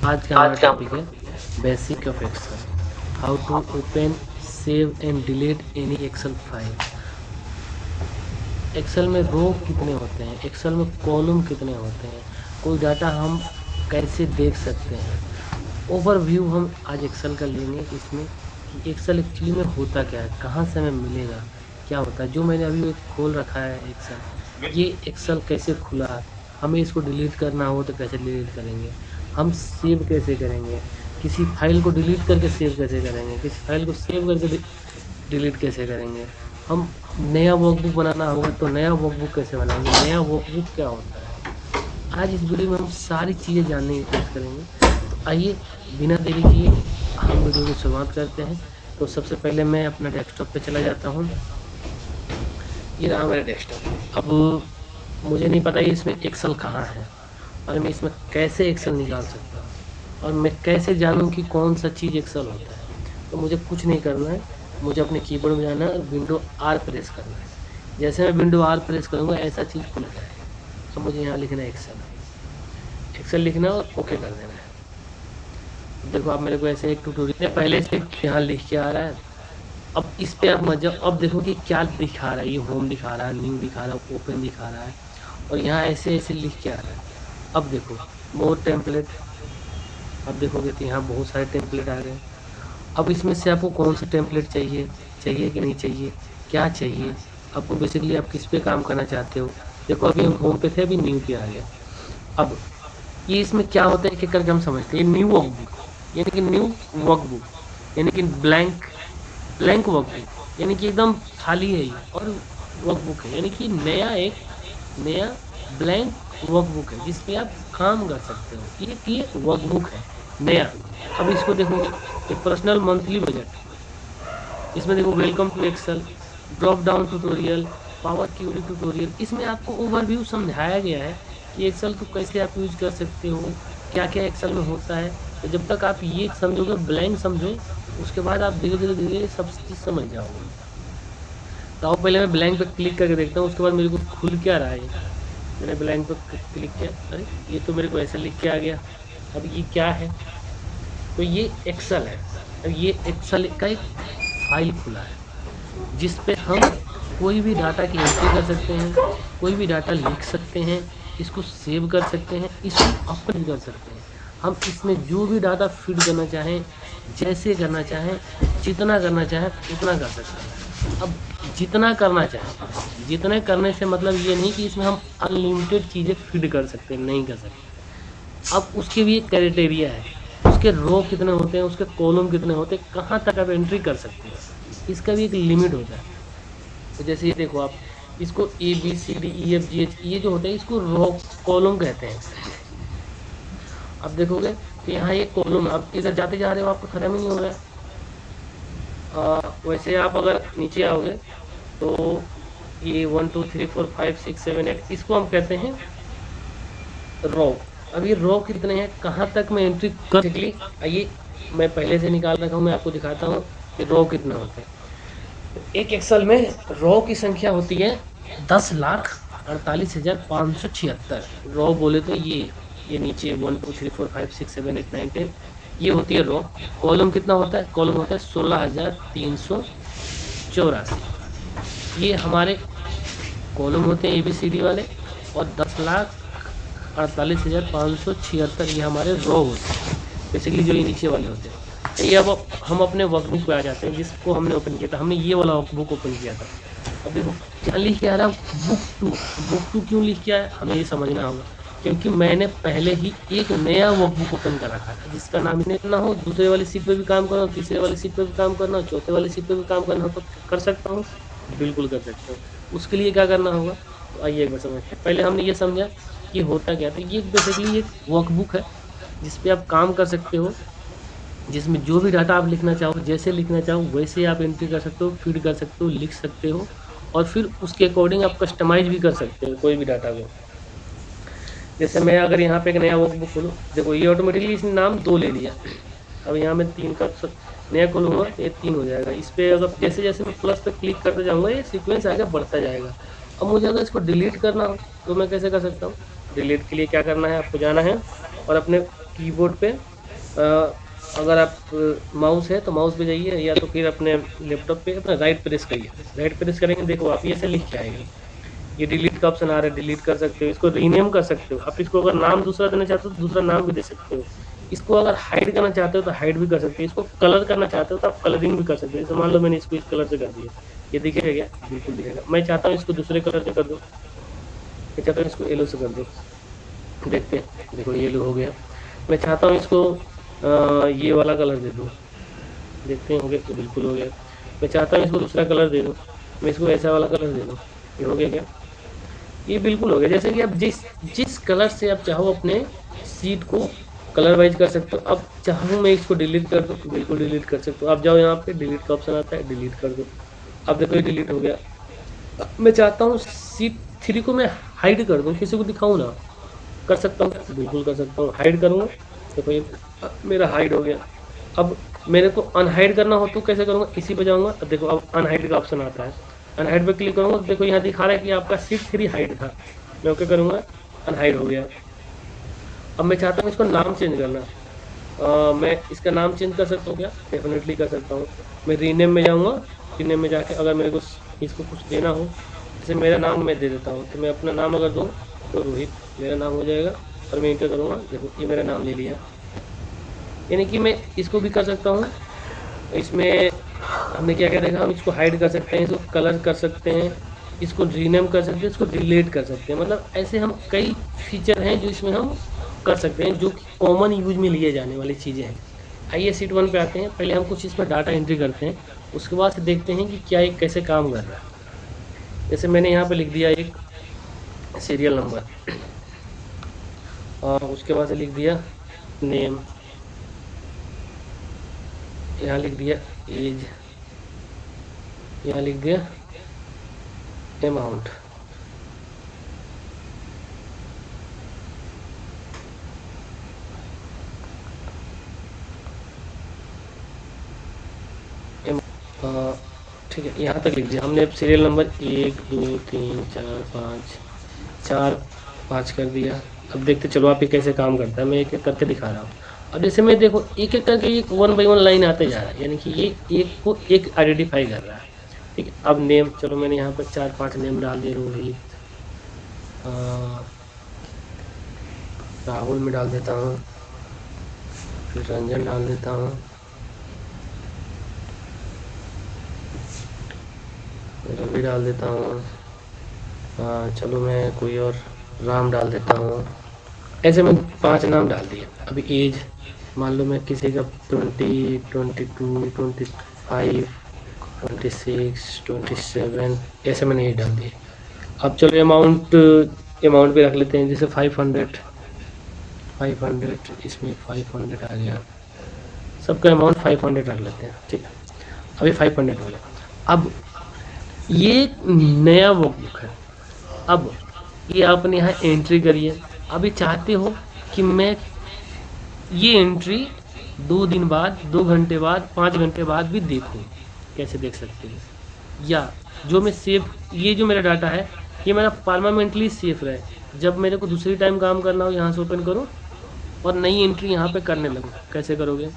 आज का हमारा टॉपिक है basic of Excel, how to open save and delete any Excel file. Excel में रो कितने होते हैं, एक्सेल में कॉलम कितने होते हैं, कोई डाटा हम कैसे देख सकते हैं, ओवरव्यू हम आज एक्सेल का लेंगे। इसमें कि एक्सेल एक्चुअली में होता क्या है, कहाँ से हमें मिलेगा, क्या होता है। जो मैंने अभी एक खोल रखा है एक्सेल, ये एक्सेल कैसे खुला, हमें इसको डिलीट करना हो तो कैसे डिलीट करेंगे, हम सेव कैसे करेंगे, किसी फाइल को डिलीट करके सेव कैसे करेंगे, किसी फाइल को सेव करके डिलीट कैसे करेंगे, हम नया वर्कबुक बनाना होगा तो नया वर्कबुक कैसे बनाएंगे, नया वर्कबुक क्या होता है। आज इस वीडियो में हम सारी चीज़ें जानने की कोशिश करेंगे। तो आइए बिना देरी किए हम वीडियो की शुरुआत करते हैं। तो सबसे पहले मैं अपना डेस्कटॉप पे चला जाता हूँ। ये रहा मेरा डेस्कटॉप। अब मुझे नहीं पता ये इसमें एक्सेल कहाँ है और मैं इसमें कैसे एक्सेल निकाल सकता हूँ और मैं कैसे जानूँ कि कौन सा चीज़ एक्सेल होता है। तो मुझे कुछ नहीं करना है, मुझे अपने कीबोर्ड में जाना है और विंडो आर प्रेस करना है। जैसे मैं विंडो आर प्रेस करूँगा ऐसा चीज़ खुल जाएगा। तो मुझे यहाँ लिखना है एक्सेल, एक्सेल लिखना है और ओके कर देना है। देखो आप मेरे को ऐसे एक ट्यूटोरियल पहले से यहाँ लिख के आ रहा है। अब इस पे आप मत जाओ, अब देखो कि क्या दिखा रहा है। ये होम दिखा रहा है, न्यू दिखा रहा है, ओपन दिखा रहा है और यहाँ ऐसे ऐसे लिख के आ रहा है। अब देखो मोर टेम्पलेट, अब देखोगे तो यहाँ बहुत सारे टेम्पलेट आ गए। अब इसमें से आपको कौन सा टेम्पलेट चाहिए, चाहिए कि नहीं चाहिए, क्या चाहिए, आपको बेसिकली आप किस पे काम करना चाहते हो। देखो अभी हम होम पे थे, अभी न्यू पे आ गया। अब ये इसमें क्या होता है एक एक करके हम समझते हैं। ये न्यू वर्कबुक यानी कि न्यू वर्कबुक यानी कि ब्लैंक वर्कबुक यानी कि एकदम खाली है ये, और वर्कबुक है यानी कि नया ब्लैंक वर्कबुक है जिस पे आप काम कर सकते हो। ये वर्कबुक है नया। अब इसको देखोगे, एक पर्सनल मंथली बजट, इसमें देखो welcome to Excel, drop down tutorial, power query tutorial. इसमें आपको ओवरव्यू समझाया गया है कि एक्सेल को कैसे आप यूज कर सकते हो, क्या क्या एक्सेल में होता है। तो जब तक आप ये समझोगे, ब्लैंक समझो, उसके बाद आप धीरे धीरे धीरे सब चीज़ समझ जाओगे। तो अब पहले मैं ब्लैंक पे क्लिक करके देखता हूँ, उसके बाद मेरे को खुल क्या रहा है। मैंने ब्लैंक पे क्लिक किया, अरे ये तो मेरे को ऐसे लिख के आ गया। अब ये क्या है, तो ये एक्सेल है। अब ये एक्सेल का एक फाइल खुला है जिस पे हम कोई भी डाटा की एंट्री कर सकते हैं, कोई भी डाटा लिख सकते हैं, इसको सेव कर सकते हैं, इसको अपडेट कर सकते हैं। हम इसमें जो भी डाटा फीड करना चाहें, जैसे करना चाहें, जितना करना चाहें उतना कर सकते हैं। अब जितना करना चाहें, जितने करने से मतलब ये नहीं कि इसमें हम अनलिमिटेड चीज़ें फीड कर सकते हैं, नहीं कर सकते। अब उसके भी एक क्राइटेरिया है, उसके रो कितने होते हैं, उसके कॉलम कितने होते हैं, कहाँ तक आप एंट्री कर सकते हैं, इसका भी एक लिमिट होता है। तो जैसे ये देखो आप, इसको ABCDEFGH ये जो होते हैं इसको रो कॉलम कहते हैं। अब देखोगे तो यहाँ ये कॉलम, आप इधर जाते जा रहे हो आपको खत्म ही नहीं हो रहा है। वैसे आप अगर नीचे आओगे तो ये 1 2 3 4 5 6 7 8 इसको हम कहते हैं रो। अब ये रो कितने हैं, कहाँ तक मैं एंट्री कर सकली, आइए मैं पहले से निकाल रखा हूँ, मैं आपको दिखाता हूँ कि रो कितना होता है। एक एक्सेल में रो की संख्या होती है 10,48,576 रो बोले तो ये नीचे 1 2 3 4 5 6 7 8 9 10 ये होती है रो। कॉलम कितना होता है, कॉलम होता है 16,384। ये हमारे कॉलम होते हैं ABCD वाले, और 10,48,576 ये हमारे रो होते हैं बेसिकली, जो ये नीचे वाले होते हैं। ये अब हम अपने वर्कबुक पे आ जाते हैं जिसको हमने ओपन किया था। हमने ये वाला वर्कबुक ओपन किया था। अब देखो क्या लिख के आ रहा है, बुक टू क्यों लिख के आया, हमें ये समझना होगा। क्योंकि मैंने पहले ही एक नया वर्कबुक ओपन कर रखा था जिसका नाम इतने ना हो, दूसरे वाली सीट पे भी काम करना हो, तीसरे वाली सीट पे भी काम करना हो, चौथे वाली सीट पे भी काम करना हो, तो कर सकता हूँ, बिल्कुल कर सकता हूँ। उसके लिए क्या करना होगा, तो आइए एक बार समझते हैं। पहले हमने ये समझा कि होता क्या था। ये बेसिकली एक वर्कबुक है जिस पे आप काम कर सकते हो, जिसमें जो भी डाटा आप लिखना चाहो, जैसे लिखना चाहो वैसे आप एंट्री कर सकते हो, फीड कर सकते हो, लिख सकते हो, और फिर उसके अकॉर्डिंग आप कस्टमाइज भी कर सकते हो कोई भी डाटा को। जैसे मैं अगर यहाँ पे एक नया वर्कबुक खोलूँ, देखो ये ऑटोमेटिकली इसने नाम 2 ले लिया। अब यहाँ मैं 3 का नया खोलूँगा तो ये 3 हो जाएगा। इस पर अगर जैसे जैसे मैं प्लस पे क्लिक करते जाऊँगा ये सीक्वेंस आगे बढ़ता जाएगा। अब मुझे अगर इसको डिलीट करना हो तो मैं कैसे कर सकता हूँ। डिलीट के लिए क्या करना है, आपको जाना है और अपने कीबोर्ड पे अगर आप माउस है तो माउस पे जाइए, या तो फिर अपने लैपटॉप पे अपना राइट प्रेस करिए। राइट प्रेस करेंगे, देखो आप ये ऐसे लिख के आएगा, ये डिलीट का ऑप्शन आ रहा है, डिलीट कर सकते हो, इसको रीनेम कर सकते हो। आप इसको अगर नाम दूसरा देना चाहते हो तो दूसरा नाम भी दे सकते हो। इसको अगर हाइड करना चाहते हो तो हाइड भी कर सकते हो। इसको कलर करना चाहते हो तो आप कलरिंग भी कर सकते हो। जैसे मान लो मैंने इसको इस कलर से कर दिया, ये दिखेगा क्या? बिल्कुल दिखेगा। मैं चाहता हूँ इसको दूसरे कलर से कर दूँ, मैं चाहता हूँ इसको येलो से कर दूँ। देखते हैं, देखो येलो हो गया। मैं चाहता हूँ इसको ये वाला कलर दे दूँ, देखते हैं हो गया? बिल्कुल हो गया। मैं चाहता हूँ इसको दूसरा कलर दे दूँ, मैं इसको ऐसा वाला कलर दे दूँ, ये हो गया क्या? ये बिल्कुल हो गया। जैसे कि आप जिस जिस कलर से आप चाहो अपने सीट को कलर वाइज कर सकते हो। अब चाहूँ मैं इसको डिलीट कर दूँ, बिल्कुल डिलीट कर सकते हो। आप जाओ यहाँ पे डिलीट का ऑप्शन आता है, डिलीट कर दो। अब देखो ये डिलीट हो गया। अब मैं चाहता हूँ सीट 3 को मैं हाइड कर दूँ, किसी को दिखाऊँ ना, कर सकता हूँ? बिल्कुल कर सकता हूँ। हाइड करूँगा, देखो ये मेरा हाइड हो गया। अब मेरे को अनहाइड करना हो तो कैसे करूँगा? इसी पे जाऊँगा, अब देखो अब अनहाइड का ऑप्शन आता है। अनहाइड पे क्लिक करूँगा तो देखो यहाँ दिखा रहा है कि आपका सीट 3 हाइड था। मैं ओके करूँगा, अनहाइड हो गया। अब मैं चाहता हूँ इसको नाम चेंज करना। मैं इसका नाम चेंज कर सकता हूँ क्या? डेफिनेटली कर सकता हूँ। मैं रीनेम में जाऊँगा, रीनेम में जाके अगर मेरे को इसको कुछ देना हो, जैसे मेरा नाम मैं दे देता हूँ, तो मैं अपना नाम अगर दूँ तो रोहित मेरा नाम हो जाएगा, और मैं इंटर करूँगा, देखो ये मेरा नाम ले लिया। यानी कि मैं इसको भी कर सकता हूँ। इसमें हमने क्या क्या देखा? हम इसको हाइड कर सकते हैं, इसको कलर कर सकते हैं, इसको रीनेम कर सकते हैं, इसको डिलीट कर सकते हैं। मतलब ऐसे हम कई फीचर हैं जो इसमें हम कर सकते हैं, जो कि कॉमन यूज में लिए जाने वाली चीज़ें हैं। आइए सीट 1 पे आते हैं। पहले हम कुछ इसमें डाटा एंट्री करते हैं, उसके बाद से देखते हैं कि क्या ये कैसे काम कर रहा है। जैसे मैंने यहाँ पे लिख दिया एक सीरियल नंबर, और उसके बाद से लिख दिया नेम, यहाँ लिख दिया एज, यहाँ लिख दिया अमाउंट। ठीक है, यहाँ तक लिख दिया हमने। अब सीरियल नंबर 1 2 3 4 5, 4 5 कर दिया। अब देखते चलो आप ये कैसे काम करता है, मैं एक एक करके दिखा रहा हूँ। अब जैसे मैं देखो एक एक करके एक 1 बाई 1 लाइन आते जा रहा है, यानी कि ये एक को एक आइडेंटिफाई कर रहा है। ठीक है, अब नेम, चलो मैंने यहाँ पर 4 5 नेम डाल दिए। रोहित, राहुल में डाल देता हूँ, फिर रंजन डाल देता हूँ, रवि डाल देता हूँ, चलो मैं कोई और राम डाल देता हूँ। ऐसे मैं 5 नाम डाल दिए। अभी एज मान लो मैं किसी का 20 22 25 26 27 ऐसे मैंने ये डाल दिए। अब चलो अमाउंट पे रख लेते हैं, जैसे 500 इसमें 500 आ गया। सबका अमाउंट 500 रख लेते हैं। ठीक है, अभी 500 हो गया। अब ये नया वर्कबुक है। अब ये आपने यहाँ एंट्री करिए। अभी चाहते हो कि मैं ये एंट्री 2 दिन बाद, 2 घंटे बाद, 5 घंटे बाद भी देखूँ, कैसे देख सकते हैं? या जो मैं सेव, ये जो मेरा डाटा है ये मेरा परमानेंटली सेफ रहे, जब मेरे को दूसरी टाइम काम करना हो यहाँ से ओपन करूँ और नई एंट्री यहाँ पे करने लगूँ। कैसे करोगे?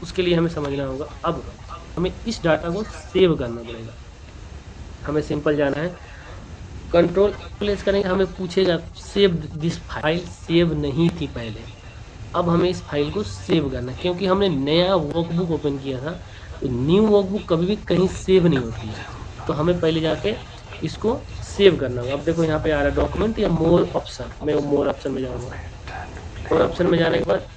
उसके लिए हमें समझना होगा। अब हमें इस डाटा को सेव करना पड़ेगा। हमें सिंपल जाना है, कंट्रोल प्लेस करेंगे, हमें पूछेगा सेव दिस फाइल सेव नहीं थी पहले। अब हमें इस फाइल को सेव करना है, क्योंकि हमने नया वर्कबुक ओपन किया था। तो न्यू वर्कबुक कभी भी कहीं सेव नहीं होती है, तो हमें पहले जाके इसको सेव करना होगा। अब देखो यहाँ पे आ रहा है डॉक्यूमेंट या मोर ऑप्शन, मैं मोर ऑप्शन में जाऊँगा। मोर ऑप्शन में जाने के बाद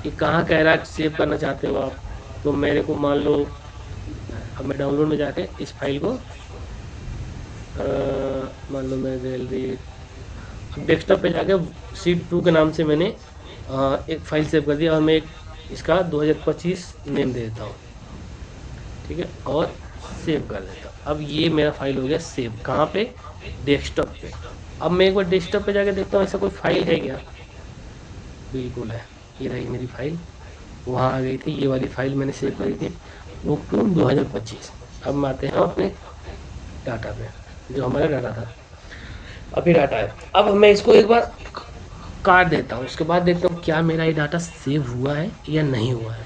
ये कहाँ कह रहा है सेव करना चाहते हो आप, तो मेरे को मान लो, अब मैं डाउनलोड में जाके इस फाइल को मान लो मैं गैलरी, डेस्कटॉप पे जाके सीट 2 के नाम से मैंने एक फाइल सेव कर दिया, और मैं एक इसका 2025 नेम दे देता हूँ। ठीक है, और सेव कर देता हूँ। अब ये मेरा फाइल हो गया सेव। कहाँ पे? डेस्कटॉप पे। अब मैं एक बार डेस्कटॉप पे जाके देखता हूँ ऐसा कोई फाइल है क्या? बिल्कुल है, ये रही मेरी फाइल, वहाँ आ गई थी। ये वाली फाइल मैंने सेव करी थी, वो 2025। अब हम आते हैं अपने डाटा पे, जो हमारा डाटा था। अभी डाटा है। अब मैं इसको एक बार काट देता हूँ। उसके बाद देखता हूँ क्या मेरा ये डाटा सेव हुआ है या नहीं हुआ है।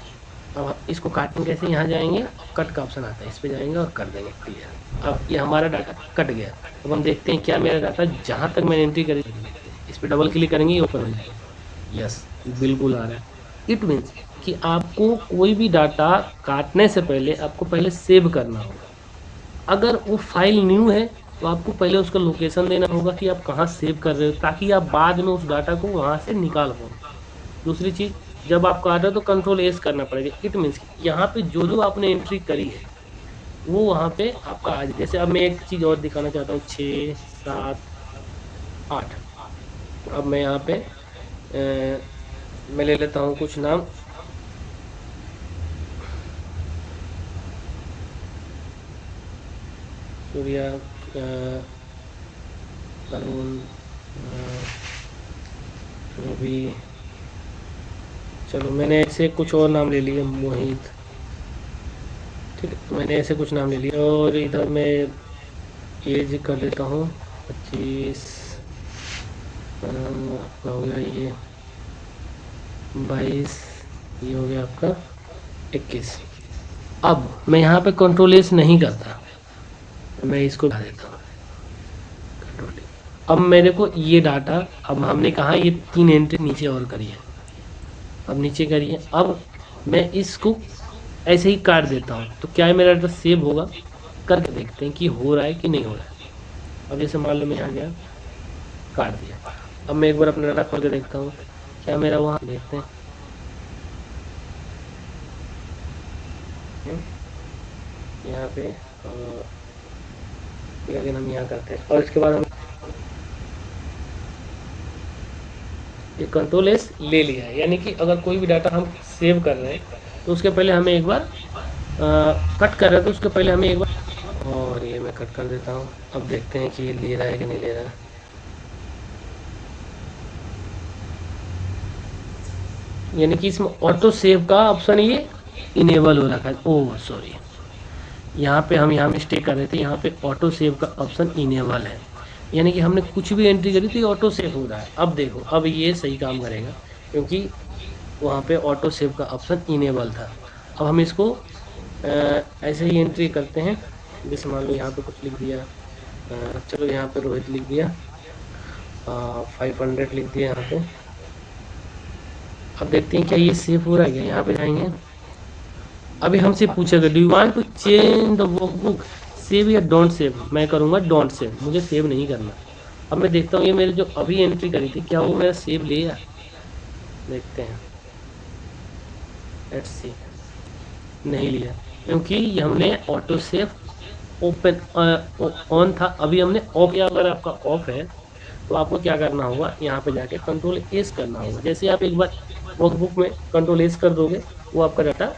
अब आप इसको काटेंगे कैसे, यहाँ जाएंगे, कट का ऑप्शन आता है, इस पर जाएंगे और कर देंगे क्लियर। अब ये हमारा डाटा कट गया। अब हम देखते हैं क्या मेरा डाटा जहाँ तक मैंने एंट्री करी, इस पर डबल क्लिक करेंगे ये ओपन हो जाएगा। यस, बिल्कुल आ रहा है। इट मीन्स कि आपको कोई भी डाटा काटने से पहले आपको पहले सेव करना होगा। अगर वो फाइल न्यू है तो आपको पहले उसका लोकेशन देना होगा कि आप कहाँ सेव कर रहे हो, ताकि आप बाद में उस डाटा को वहाँ से निकाल पाओ। दूसरी चीज़, जब आप काट रहे हो तो कंट्रोल एस करना पड़ेगा। इट मीन्स यहाँ पे जो जो आपने एंट्री करी है वो वहाँ पे आपका आ जाए। जैसे अब मैं एक चीज़ और दिखाना चाहता हूँ, 6 7 8। अब मैं यहाँ पे मैं ले लेता हूँ कुछ नाम। सूर्या, अरुण, रवि, चलो मैंने ऐसे कुछ और नाम ले लिए, मोहित, ठीक है। तो मैंने ऐसे कुछ नाम ले लिया और इधर मैं एज कर देता हूँ 25। आपका हो गया ये 22, ये हो गया आपका 21। अब मैं यहाँ पे कंट्रोल एस नहीं करता, मैं इसको हटा देता हूँ कंट्रोल ए। अब मेरे को ये डाटा, अब हमने कहा ये 3 एंट्री नीचे और करी है, अब नीचे करिए। अब मैं इसको ऐसे ही काट देता हूँ तो क्या है, मेरा डाटा सेव होगा। करके देखते हैं कि हो रहा है कि नहीं हो रहा है। अब जैसे मान लो मैं यहाँ गया, काट दिया। अब मैं एक बार अपना डाटा खोल के देखता हूँ क्या मेरा वहाँ, देखते हैं यहाँ पे, लेकिन हम यहाँ करते हैं और इसके बाद हम ये कंट्रोल एस ले लिया है। यानी कि अगर कोई भी डाटा हम सेव कर रहे हैं तो उसके पहले हमें एक बार कट कर रहे हैं तो उसके पहले हमें एक बार, और ये मैं कट कर देता हूँ। अब देखते हैं कि ये ले रहा है कि नहीं ले रहा है। यानी कि इसमें ऑटो सेव का ऑप्शन ये इनेबल हो रखा है। ओह सॉरी, यहाँ पे हम यहाँ मिस्टेक कर रहे थे, यहाँ पे ऑटो सेव का ऑप्शन इनेबल है। यानी कि हमने कुछ भी एंट्री करी तो ये ऑटो सेव हो रहा है। अब देखो, अब ये सही काम करेगा क्योंकि वहाँ पे ऑटो सेव का ऑप्शन इनेबल था। अब हम इसको ऐसे ही एंट्री करते हैं। जैसे मान लो यहाँ पे कुछ लिख दिया, चलो यहाँ पे रोहित लिख दिया, 500 लिख दिया यहाँ पे। अब देखते हैं क्या ये सेव हो रहा है क्या। यहाँ पे जाएंगे, अभी हमसे पूछेगा do you want to change the workbook, save या डोंट सेव। मैं करूँगा डोंट सेव, मुझे सेव नहीं करना। अब मैं देखता हूँ ये मेरे जो अभी एंट्री करी थी क्या वो मेरा सेव लिया, देखते हैं। लेट्स सी, नहीं लिया क्योंकि हमने ऑटो सेव ओपन ऑन था, अभी हमने ऑफ किया। अगर आपका ऑफ है तो आपको क्या करना होगा, यहाँ पे जाके कंट्रोल एस करना होगा। जैसे आप एक बार वर्कबुक में कंट्रोल एस कर दोगे वो आपका डाटा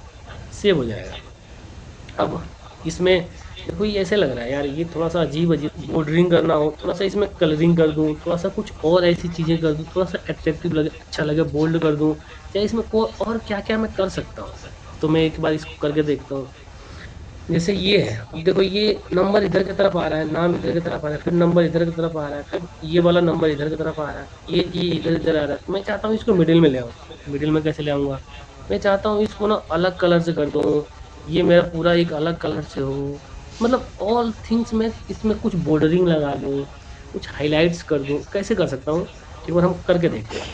सेव हो जाएगा। अब इसमें देखो ये ऐसे लग रहा है यार, ये थोड़ा सा अजीब अजीब बॉर्डरिंग करना हो, थोड़ा सा इसमें कलरिंग कर दूँ, थोड़ा सा कुछ और ऐसी चीज़ें कर दूँ, थोड़ा सा अट्रैक्टिव लगे, अच्छा लगे, बोल्ड कर दूँ, या इसमें को और क्या क्या मैं कर सकता हूँ। तो मैं एक बार इसको करके देखता हूँ। जैसे ये है, अब देखो ये नंबर इधर की तरफ आ रहा है, नाम इधर की तरफ आ रहा है, फिर नंबर इधर की तरफ आ रहा है, फिर ये वाला नंबर इधर की तरफ आ रहा है, ये इधर इधर आ रहा है। तो मैं चाहता हूँ इसको मिडिल में ले आऊँ। मिडिल में कैसे ले आऊँगा, मैं चाहता हूँ इसको ना अलग कलर से कर दूँ, ये मेरा पूरा एक अलग कलर से हो। मतलब ऑल थिंग्स में इसमें कुछ बॉर्डरिंग लगा दूँ, कुछ हाईलाइट्स कर दूँ। कैसे कर सकता हूँ, एक बार हम करके देखते हैं।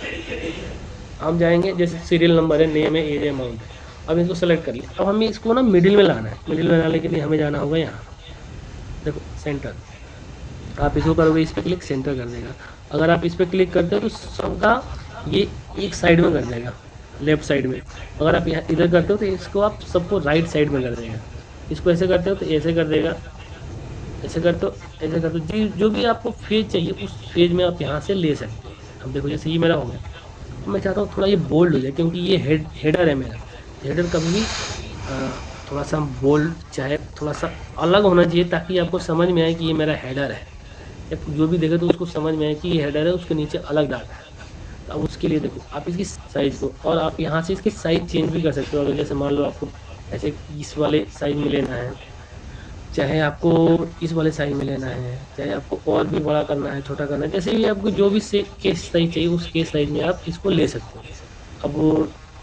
हम जाएंगे, जैसे सीरियल नंबर है, नेम है, एज, अमाउंट। अब इसको सेलेक्ट कर लिया। अब हमें इसको ना मिडिल में लाना है। मिडिल में लाने के लिए हमें जाना होगा यहाँ, देखो सेंटर। आप इसको करोगे, इस पर क्लिक, सेंटर कर देगा। अगर आप इस पर क्लिक करते हो तो सबका ये एक साइड में कर देगा, लेफ्ट साइड में। अगर आप यहाँ इधर करते हो तो इसको आप सबको राइट साइड में कर देगा। इसको ऐसे करते हो तो ऐसे कर देगा, ऐसे करते हो, ऐसे करते हो। जी जो भी आपको फेज चाहिए उस फेज में आप यहाँ से ले सकते हो। अब देखो जैसे ये मेरा हो गया। अब मैं चाहता हूँ थोड़ा ये बोल्ड हो जाए क्योंकि ये हेडर है मेरा। हेडर कभी भी थोड़ा सा बोल्ड, चाहे थोड़ा सा अलग होना चाहिए ताकि आपको समझ में आए कि ये मेरा हेडर है। जो भी देखे तो उसको समझ में आए कि ये हेडर है, उसके नीचे अलग डाटा है। तो अब उसके लिए देखो आप इसकी साइज़ को, और आप यहाँ से इसकी साइज़ चेंज भी कर सकते हो। अगर जैसे मान लो आपको ऐसे इस वाले साइज़ में लेना है, चाहे आपको इस वाले साइज में लेना है, चाहे आपको और भी बड़ा करना है, छोटा करना है, जैसे भी आपको जो भी से केस साइज चाहिए उस केस साइज में आप इसको ले सकते हो। अब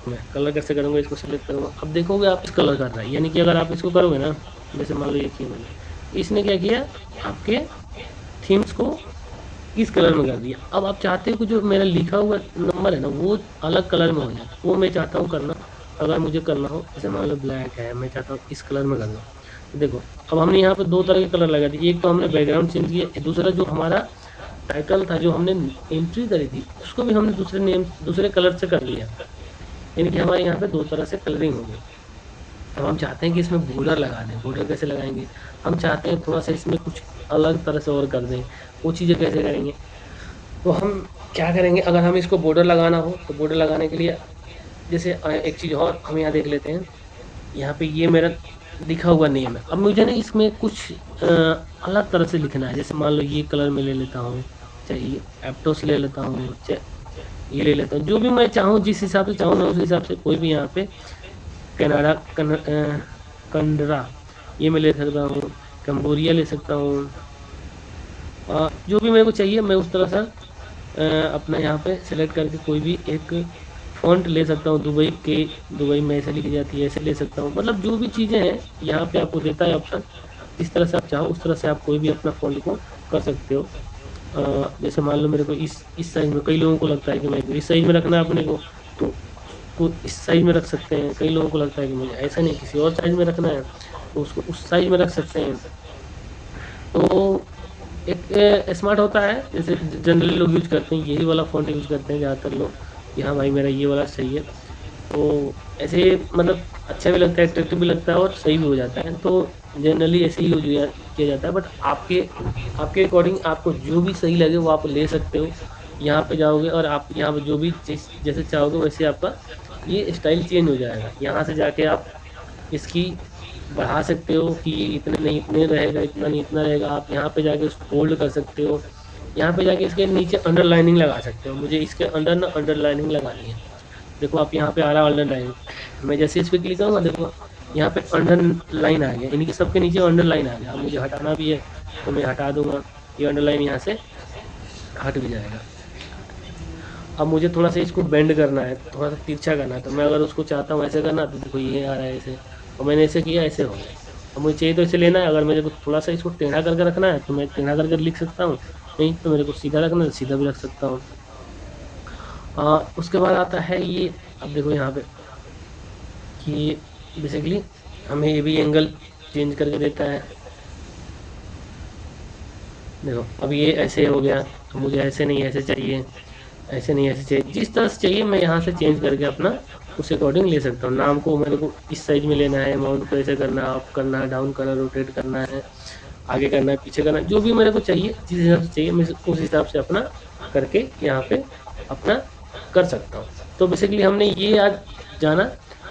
मैं कलर कैसे करूँगा, इसको सेलेक्ट करूँगा। अब देखोगे आप इस कलर कर रहा है, यानी कि अगर आप इसको करोगे ना, जैसे मान लो ये किया मैंने, इसने क्या किया, आपके थीम्स को इस कलर में कर दिया। अब आप चाहते हो कि जो मेरा लिखा हुआ नंबर है ना वो अलग कलर में हो जाए, वो मैं चाहता हूँ करना। अगर मुझे करना हो, जैसे मान लो ब्लैक है, मैं चाहता हूँ इस कलर में करना। तो देखो अब हमने यहाँ पे दो तरह के कलर लगा दिए, एक तो हमने बैकग्राउंड चेंज किया, दूसरा जो हमारा टाइटल था जो हमने एंट्री करी थी उसको भी हमने दूसरे कलर से कर लिया, यानी कि हमारे यहाँ पे दो तरह से कलरिंग हो गई। अब हम चाहते हैं कि इसमें बॉर्डर लगा दें, बॉर्डर कैसे लगाएंगे, हम चाहते हैं थोड़ा सा इसमें कुछ अलग तरह से और कर दें, वो चीज़ें कैसे करेंगे। तो हम क्या करेंगे, अगर हमें इसको बॉर्डर लगाना हो तो बॉर्डर लगाने के लिए जैसे एक चीज़ और हम यहाँ देख लेते हैं, यहाँ पे ये मेरा लिखा हुआ नेम है। अब मुझे ना इसमें कुछ अलग तरह से लिखना है, जैसे मान लो ये कलर में ले लेता हूँ, चाहिए एप्टोस ले लेता हूँ, ये ले लेता हूँ, जो भी मैं चाहूँ, जिस हिसाब से चाहूँ मैं उस हिसाब से कोई भी यहाँ पे कनाडा कंडरा ये मैं ले सकता हूँ, कंबोरिया ले सकता हूँ, जो भी मेरे को चाहिए मैं उस तरह से अपना यहाँ पे सेलेक्ट करके कोई भी एक फ़ॉन्ट ले सकता हूँ। दुबई में ऐसे लिखी जाती है, ऐसे ले सकता हूँ। मतलब जो भी चीज़ें हैं यहाँ पे आपको देता है ऑप्शन, जिस तरह से आप चाहो उस तरह से आप कोई भी अपना फ़ॉन्ट को कर सकते हो। जैसे मान लो मेरे को इस साइज़ में, कई लोगों को लगता है कि मैं इस साइज़ में रखना है अपने को उसको इस साइज़ में रख सकते हैं। कई लोगों को लगता है कि मुझे ऐसा नहीं किसी और साइज़ में रखना है तो उसको उस साइज़ में रख सकते हैं। तो एक स्मार्ट होता है, जैसे जनरली लोग यूज़ करते हैं यही वाला फ़ॉन्ट यूज़ करते हैं ज़्यादातर लोग, कि हाँ भाई मेरा ये वाला सही है। तो ऐसे मतलब अच्छा भी लगता है, अट्रैक्टिव भी लगता है और सही भी हो जाता है। तो जनरली ऐसे ही यूज़ किया जाता है, बट आपके आपके अकॉर्डिंग आपको जो भी सही लगे वो आप ले सकते हो। यहाँ पे जाओगे और आप यहाँ पे जो भी चीज़ जैसे चाहोगे वैसे आपका ये स्टाइल चेंज हो जाएगा। यहाँ से जाके आप इसकी बढ़ा सकते हो कि इतने नहीं इतने रहेगा, इतना नहीं इतना रहेगा। आप यहाँ पे जाके उसको होल्ड कर सकते हो, यहाँ पे जाके इसके नीचे अंडरलाइनिंग लगा सकते हो। मुझे इसके अंडर ना अंडरलाइनिंग लगानी है, देखो आप यहाँ पे आ रहा है अंडरलाइन, मैं जैसे इस पर क्लिक करूँगा देखो यहाँ पे अंडरलाइन आ गया, यानी कि सबके नीचे अंडरलाइन आ गया। अब मुझे हटाना भी है तो मैं हटा दूंगा, ये अंडरलाइन यहाँ से हट भी जाएगा। अब मुझे थोड़ा सा इसको बेंड करना है, थोड़ा सा तिरछा करना है, तो मैं अगर उसको चाहता हूँ ऐसे करना तो देखो ये आ रहा है ऐसे, और मैंने ऐसे किया ऐसे हो गया। अब मुझे चाहिए तो ऐसे लेना है, अगर मेरे को थोड़ा सा इसको टेढ़ा करके रखना है तो मैं टेढ़ा करके लिख सकता हूँ, नहीं तो मेरे को सीधा रखना है तो सीधा भी रख सकता हूँ। उसके बाद आता है ये, अब देखो यहाँ पे कि बेसिकली हमें ये भी एंगल चेंज करके देता है। देखो अब ये ऐसे हो गया, तो मुझे ऐसे नहीं ऐसे चाहिए, ऐसे नहीं ऐसे चाहिए, जिस तरह से चाहिए मैं यहाँ से चेंज करके अपना उस अकॉर्डिंग ले सकता हूँ। नाम को मेरे को इस साइज में लेना है, अमाउंट को ऐसे करना है, अप करना है, डाउन करना है, रोटेट करना है, आगे करना है, पीछे करना है, जो भी मेरे को चाहिए जिस हिसाब से चाहिए मैं उस हिसाब से अपना करके यहाँ पे अपना कर सकता हूँ। तो बेसिकली हमने ये आज जाना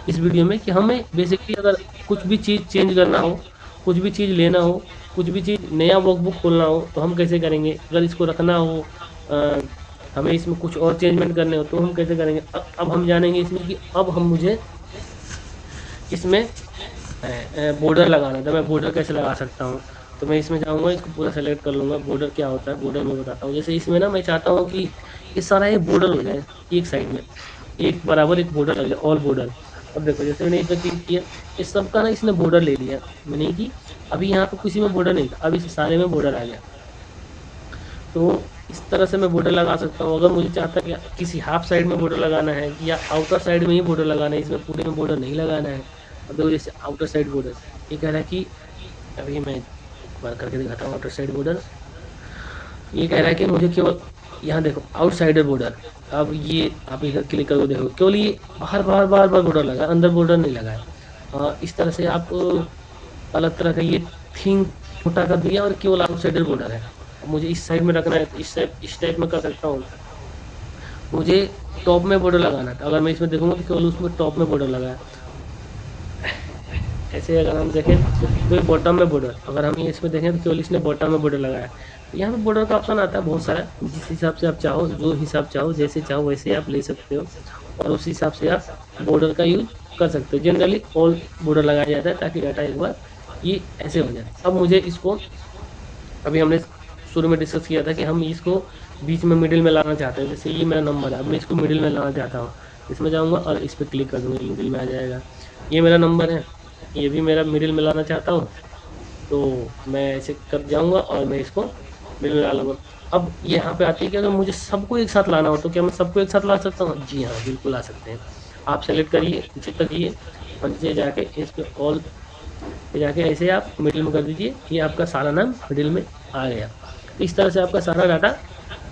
इस वीडियो में कि हमें बेसिकली अगर कुछ भी चीज़ चेंज करना हो, कुछ भी चीज़ लेना हो, कुछ भी चीज़ नया वर्कबुक खोलना हो तो हम कैसे करेंगे। अगर इसको रखना हो, हमें इसमें कुछ और चेंजमेंट करने हो तो हम कैसे करेंगे। अब हम जानेंगे इसमें कि अब हम मुझे इसमें बॉर्डर लगाना है तो मैं बॉर्डर कैसे लगा सकता हूँ। तो मैं इसमें जाऊँगा, इसको पूरा सेलेक्ट कर लूँगा। बॉर्डर क्या होता है बॉर्डर मैं बताता हूँ। जैसे इसमें ना मैं चाहता हूँ कि ये सारा एक बॉर्डर हो जाए, एक साइड में एक बराबर एक बॉर्डर लग जाए, ऑल बॉर्डर। अब देखो जैसे मैंने इस पर क्लिक किया, इस सब का ना इसने बॉर्डर ले लिया, मैंने कि अभी यहाँ पे किसी में बॉर्डर नहीं था, अब इस सारे में बॉर्डर आ गया। तो इस तरह से मैं बॉर्डर लगा सकता हूँ। अगर मुझे चाहता है कि किसी हाफ साइड में बॉर्डर लगाना है या आउटर साइड में ही बॉर्डर लगाना है, इसमें पूरे में बॉर्डर नहीं लगाना है। अब देखो जैसे आउटर साइड बॉर्डर ये कह रहा है कि अभी मैं एक बार करके दिखाता हूँ। आउटर साइड बॉर्डर ये कह रहा है कि मुझे केवल यहाँ देखो आउटसाइडर बॉर्डर। अब ये आप इधर क्लिक करो, देखो केवल ये बाहर बार बार बार बॉर्डर लगा, अंदर बॉर्डर नहीं लगा है। इस तरह से आप अलग तरह का ये थीम छोटा कर दिया और केवल आउटसाइडर बॉर्डर है। मुझे इस साइड में रखना है तो इस टाइप में कर सकता हूँ। मुझे टॉप में बॉर्डर लगाना था, अगर मैं इसमें देखूंगा तो केवल उसमें टॉप में बॉर्डर लगा है। ऐसे अगर हम देखें तो बॉटम में बॉर्डर, अगर हम इसमें देखें तो केवल इसने बॉटम में बॉर्डर लगाया है। तो यहाँ पे बॉर्डर का ऑप्शन आता है बहुत सारा, जिस हिसाब से आप चाहो, जो हिसाब चाहो, जैसे चाहो वैसे आप ले सकते हो और उस हिसाब से आप बॉर्डर का यूज कर सकते हो। जनरली ऑल बॉर्डर लगाया जाता है ताकि डाटा एक बार ये ऐसे हो जाए। अब मुझे इसको, अभी हमने शुरू में डिस्कस किया था कि हम इसको बीच में मिडिल में लाना चाहते हैं। जैसे ये मेरा नंबर है, अब मैं इसको मिडिल में लाना चाहता हूँ, इसमें जाऊँगा और इस पर क्लिक कर दूँगा, मिडिल में आ जाएगा। ये मेरा नंबर है, ये भी मेरा मिडिल में लाना चाहता हूँ, तो मैं ऐसे कर जाऊँगा और मैं इसको मिडिल में ला लूँगा। अब यहाँ पे आती है कि अगर मुझे सबको एक साथ लाना हो तो क्या मैं सबको एक साथ ला सकता हूँ? जी हाँ, बिल्कुल ला सकते हैं। आप सेलेक्ट करिए, नीचे करिए और नीचे जाके इस पे ऑल पे जाके ऐसे आप मिडिल में कर दीजिए, ये आपका सारा नाम मिडिल में आ गया। तो इस तरह से आपका सारा डाटा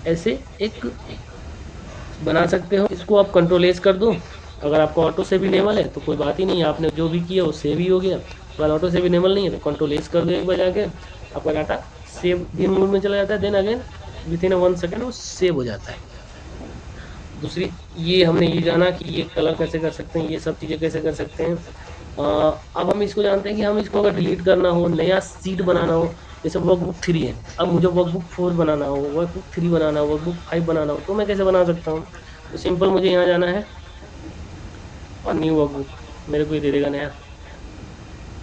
ऐसे एक बना सकते हो। इसको आप कंट्रोल एस कर दो। अगर आपको ऑटो सेव इनेबल है तो कोई बात ही नहीं है, आपने जो भी किया वो सेव ही हो गया। अगर ऑटो सेव इनेबल नहीं है तो कंट्रोल एस कर दो एक बार जाके, आपका डाटा सेव दिन मोड में चला जाता है। Then again within 1 second वो सेव हो जाता है। दूसरी, ये हमने ये जाना कि ये कलर कैसे कर सकते हैं, ये सब चीज़ें कैसे कर सकते हैं। अब हम इसको जानते हैं कि हम इसको अगर डिलीट करना हो, नया सीट बनाना हो, जैसे वर्कबुक 3 है, अब मुझे वर्कबुक 4 बनाना हो, वर्कबुक 3 बनाना हो, वर्कबुक 5 बनाना हो, तो मैं कैसे बना सकता हूँ? तो सिंपल मुझे यहाँ जाना है और न्यू वर्कबुक, मेरे को ये दे देगा नया।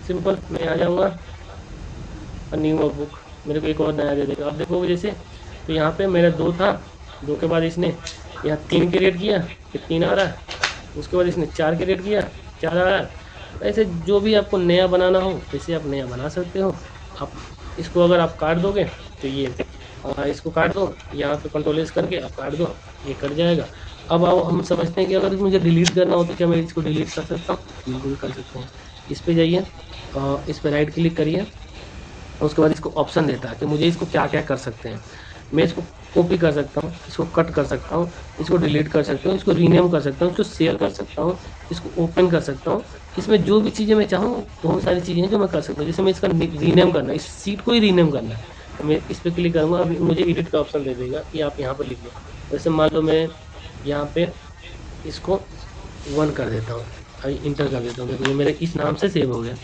सिंपल मैं यहाँ जाऊँगा और न्यू वर्कबुक, मेरे को एक और नया दे देगा। अब देखो जैसे, तो यहाँ पे मेरा 2 था, 2 के बाद इसने यहाँ 3 क्रिएट किया, फिर 3 आ रहा है, उसके बाद इसने 4 क्रिएट किया, 4 आ रहा है। ऐसे जो भी आपको नया बनाना हो वैसे आप नया बना सकते हो। आप इसको अगर आप काट दोगे तो ये इसको काट दो, यहाँ पे कंट्रोल एस करके आप काट दो, ये कट जाएगा। अब आओ हम समझते हैं कि अगर मुझे डिलीट करना हो तो क्या मैं इसको डिलीट कर सकता हूँ? बिल्कुल कर सकते हैं। इस पे जाइए, इस पे राइट क्लिक करिए, उसके बाद इसको ऑप्शन देता है कि मुझे इसको क्या क्या कर सकते हैं। मैं इसको कॉपी कर सकता हूँ, इसको कट कर सकता हूँ, इसको डिलीट कर सकता हूँ, इसको रीनेम कर सकता हूँ, इसको शेयर कर सकता हूँ, इसको ओपन कर सकता हूँ। इसमें जो भी चीज़ें मैं चाहूँ बहुत सारी चीज़ें हैं जो मैं कर सकता हूँ। जैसे मैं इसका रीनेम करना है, इस सीट को ही रीनेम करना है, तो मैं इस पर क्लिक करूँगा। अभी मुझे एडिट का ऑप्शन दे देगा कि आप यहाँ पर लिख लो। जैसे मान लो मैं यहाँ पे इसको 1 कर देता हूँ, इंटर कर देता हूँ, देखो ये मेरे इस नाम से सेव हो गया,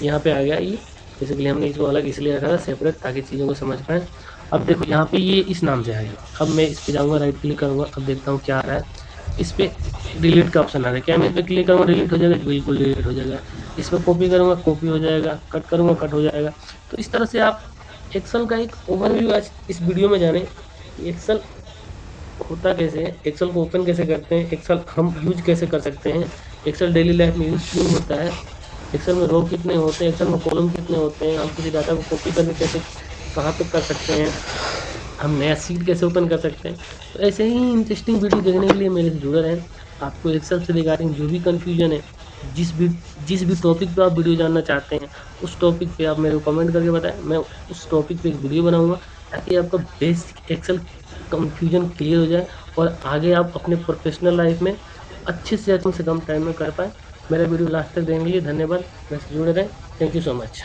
यहाँ पे आ गया ये। बेसिकली हमने इसको अलग इसलिए रखा था सेपरेट, ताकि चीज़ों को समझ पाएँ। अब देखो यहाँ पे ये इस नाम से आ गया। अब मैं इस पे जाऊँगा, राइट क्लिक करूँगा, अब देखता हूँ क्या आ रहा है। इस पे डिलीट का ऑप्शन आ रहा है, क्या मैं इस पे क्लिक करूँगा डिलीट हो जाएगा? बिल्कुल डिलीट हो जाएगा। इस पर कॉपी करूँगा, कॉपी हो जाएगा, कट करूँगा, कट हो जाएगा। तो इस तरह से आप एक्सेल का एक ओवरव्यू आज इस वीडियो में जाने, एक्सेल होता कैसे है, एक्सेल को ओपन कैसे करते हैं, एक्सेल हम यूज कैसे कर सकते हैं, एक्सेल डेली लाइफ में यूज क्यों होता है, एक्सेल में रो कितने होते हैं, एक्सेल में कॉलम कितने होते हैं, हम किसी डाटा को कॉपी करके कैसे कहाँ तक कर सकते हैं, हम नया सीट कैसे ओपन कर सकते हैं। तो ऐसे ही इंटरेस्टिंग वीडियो देखने के लिए मेरे से जुड़े रहें। आपको एक्सेल से रिगार्डिंग जो भी कन्फ्यूजन है, जिस भी टॉपिक पे आप वीडियो जानना चाहते हैं, उस टॉपिक पे आप मेरे को कमेंट करके बताएं, मैं उस टॉपिक पे एक वीडियो बनाऊंगा, ताकि आपका बेसिक एक्सेल कन्फ्यूजन क्लियर हो जाए और आगे आप अपने प्रोफेशनल लाइफ में अच्छे से कम टाइम में कर पाएँ। मेरा वीडियो लास्ट तक देखने के लिए धन्यवाद। मेरे से जुड़े रहें। Thank you so much.